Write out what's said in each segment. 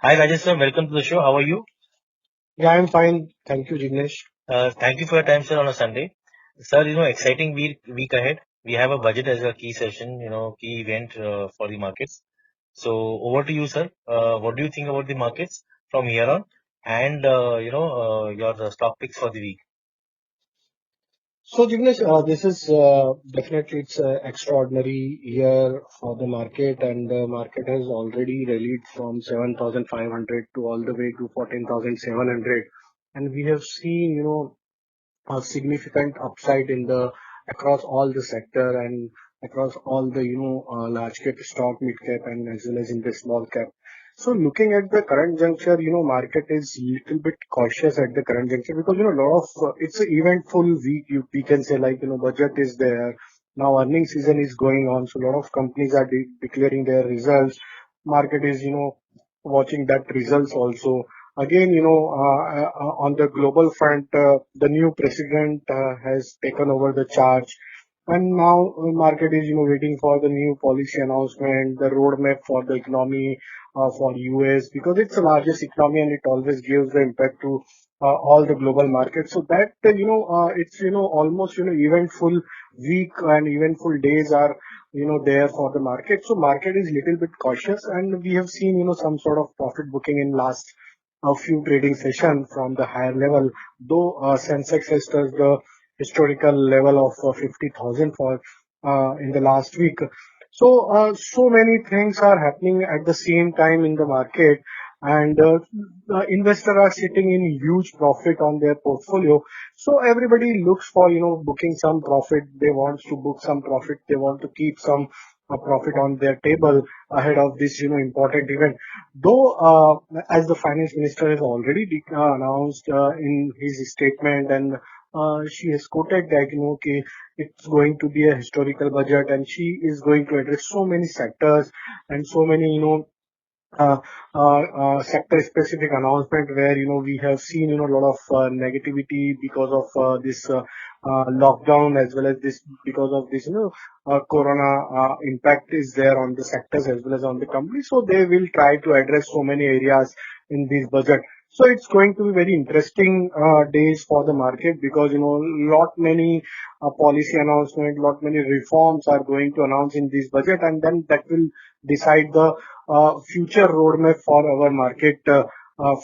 Hi Rajesh sir, welcome to the show. How are you? Yeah, I'm fine. Thank you, Jignesh. Thank you for your time, sir, on a Sunday. Sir, exciting week ahead. We have a budget as a key session, key event for the markets. So over to you, sir. What do you think about the markets from here on, and your stock picks for the week? So, Jignesh, this is definitely it's an extraordinary year for the market, and the market has already rallied from 7,500 to all the way to 14,700, and we have seen, a significant upside in the across all the sector and across all the large cap stock, mid cap, and as well as in the small cap. So looking at the current juncture, market is little bit cautious at the current juncture because lot of it's an eventful week. We can say like budget is there now, earning season is going on, so a lot of companies are declaring their results. Market is watching that results also. Again, on the global front, the new president has taken over the charge, and now market is, waiting for the new policy announcement, the roadmap for the economy for US, because it's the largest economy and it always gives the impact to all the global markets. So that, it's, almost, eventful week and eventful days are, there for the market. So market is little bit cautious, and we have seen, some sort of profit booking in last a few trading session from the higher level, though Sensex has touched the historical level of 50,000 for in the last week. So, so many things are happening at the same time in the market, and investors are sitting in huge profit on their portfolio. So everybody looks for booking some profit. They want to book some profit. They want to keep some profit on their table ahead of this important event. Though, as the finance minister has already announced in his statement, and she has quoted that, okay, it's going to be a historical budget, and she is going to address so many sectors and so many, uh, sector specific announcement where we have seen a lot of negativity because of this lockdown, as well as this because of this corona impact is there on the sectors as well as on the company. So they will try to address so many areas in this budget. So it's going to be very interesting days for the market, because lot many policy announcement, lot many reforms are going to announce in this budget, and then that will decide the future roadmap for our market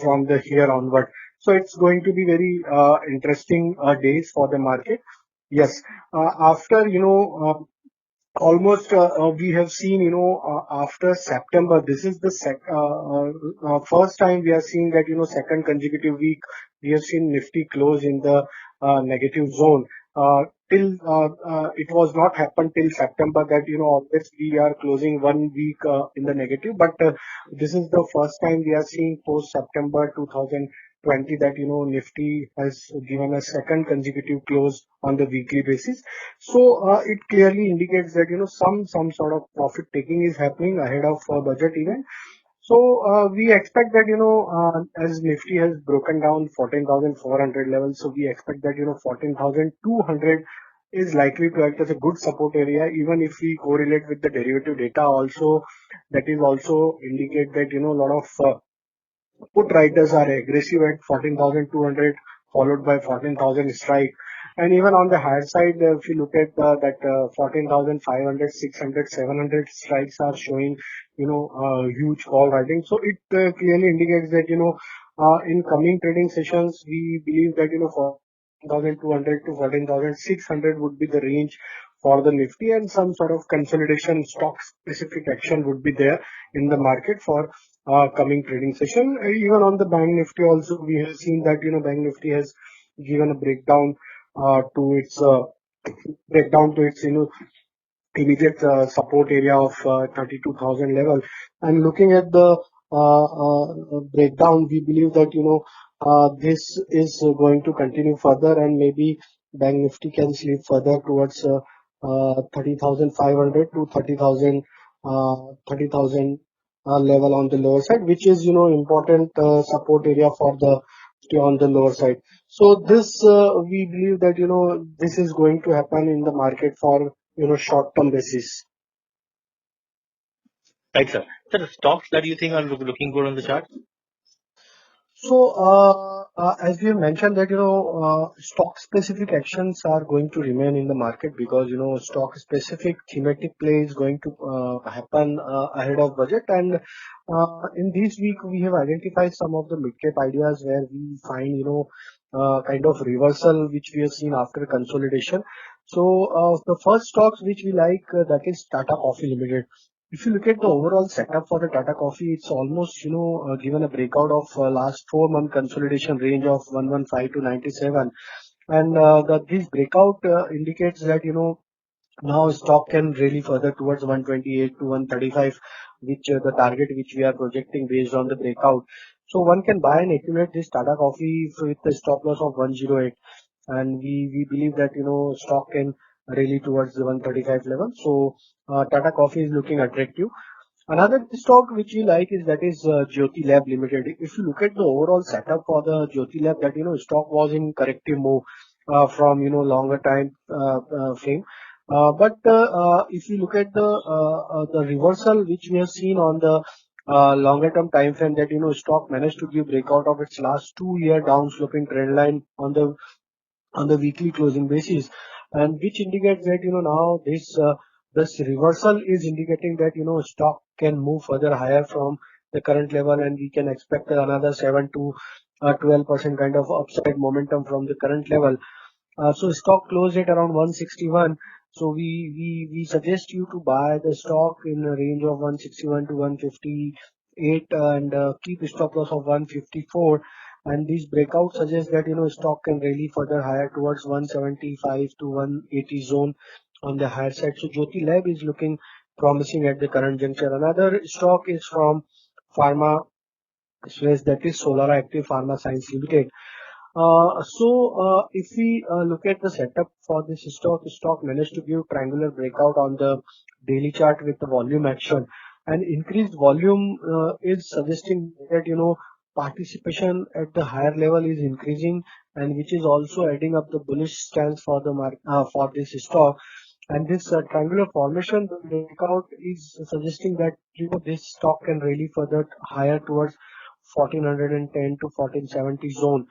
from the here onward. So it's going to be very interesting days for the market. Yes, after almost we have seen after September, this is the first time we are seeing that second consecutive week we have seen Nifty close in the negative zone. Till it was not happened till September that always we are closing one week in the negative, but this is the first time we are seeing post September 2020 that Nifty has given a second consecutive close on the weekly basis. So it clearly indicates that some sort of profit taking is happening ahead of budget event. So we expect that as Nifty has broken down 14,400 levels, so we expect that 14,200 is likely to act as a good support area. Even if we correlate with the derivative data also, that is also indicate that a lot of put writers are aggressive at 14,200, followed by 14,000 strike. And even on the higher side, if you look at that 14,500, 600, 700 strikes are showing, huge call writing. So it clearly indicates that, in coming trading sessions, we believe that, 14,200 to 14,600 would be the range for the Nifty, and some sort of consolidation stock specific action would be there in the market for coming trading session. Even on the Bank Nifty also, we have seen that Bank Nifty has given a to its breakdown to its immediate support area of 32,000 level. And looking at the breakdown, we believe that this is going to continue further, and maybe Bank Nifty can slip further towards 30,500 to 30,000 level on the lower side, which is important support area for the on the lower side. So this we believe that this is going to happen in the market for short term basis. Right, sir. Sir, the stocks that you think are looking good on the chart? So, as we have mentioned that, stock specific actions are going to remain in the market because, stock specific thematic play is going to happen ahead of budget. And in this week, we have identified some of the mid-cap ideas where we find, kind of reversal which we have seen after consolidation. So, the first stocks which we like, that is Tata Coffee Limited. If you look at the overall setup for the Tata Coffee, it's almost, given a breakout of last 4 month consolidation range of 115 to 97. And this breakout indicates that, now stock can really further towards 128 to 135, which the target which we are projecting based on the breakout. So one can buy and accumulate this Tata Coffee with the stop loss of 108, and we believe that stock can really towards the 135 level. So Tata Coffee is looking attractive. Another stock which we like is that is Jyoti Lab Limited. If you look at the overall setup for the Jyoti Lab, that stock was in corrective move from longer time frame. But if you look at the reversal which we have seen on the longer term time frame, that stock managed to give breakout of its last 2 year down sloping trend line on the weekly closing basis, and which indicates that now this reversal is indicating that stock can move further higher from the current level, and we can expect another 7 to 12% kind of upside momentum from the current level. So stock closed at around 161. So we suggest you to buy the stock in a range of 161 to 158, and keep a stop loss of 154. And these breakouts suggest that stock can really further higher towards 175 to 180 zone on the higher side. So Jyoti Lab is looking promising at the current juncture. Another stock is from pharma space, that is Solara Active Pharma Science Limited. If we look at the setup for this stock, the stock managed to give triangular breakout on the daily chart with the volume action, and increased volume is suggesting that participation at the higher level is increasing, and which is also adding up the bullish stance for the for this stock. And this triangular formation breakout is suggesting that this stock can really further higher towards 1410 to 1470 zone.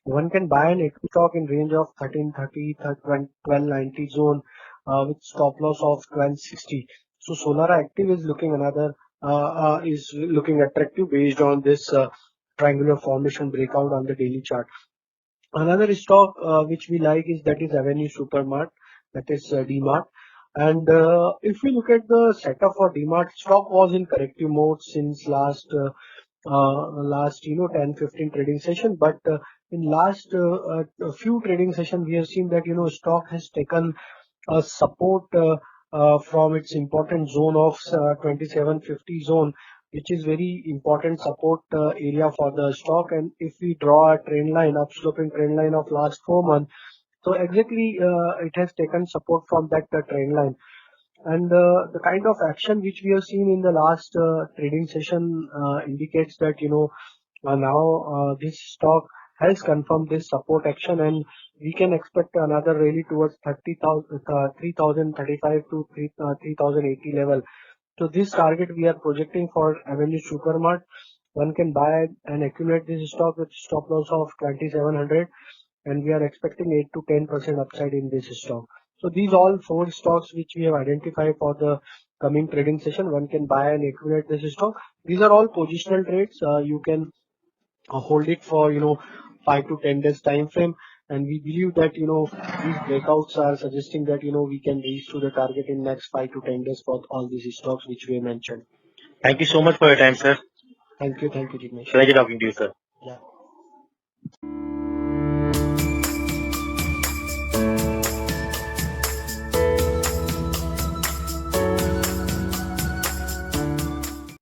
One can buy an equity stock in range of 1330, 1290 zone with stop loss of 1260. So Solara Active is looking attractive based on this triangular formation breakout on the daily chart. Another stock which we like is that is Avenue Supermart, that is DMart. And if we look at the setup for DMart, stock was in corrective mode since last 10-15 trading session, but in last few trading session we have seen that stock has taken a support from its important zone of 2750 zone, which is very important support area for the stock. And if we draw a trend line, upsloping trend line of last 4 months, so exactly it has taken support from that trend line. And the kind of action which we have seen in the last trading session indicates that now this stock has confirmed this support action, and we can expect another rally towards 3035 to 3080 level. So this target we are projecting for Avenue Supermart. One can buy and accumulate this stock with stop loss of 2700, and we are expecting 8 to 10% upside in this stock. So these all four stocks which we have identified for the coming trading session, one can buy and accumulate this stock. These are all positional trades. You can hold it for 5 to 10 days time frame, and we believe that these breakouts are suggesting that we can reach to the target in next 5 to 10 days for all these stocks which we mentioned. Thank you so much for your time, sir. Thank you, Jignesh. Pleasure talking to you, sir. Yeah.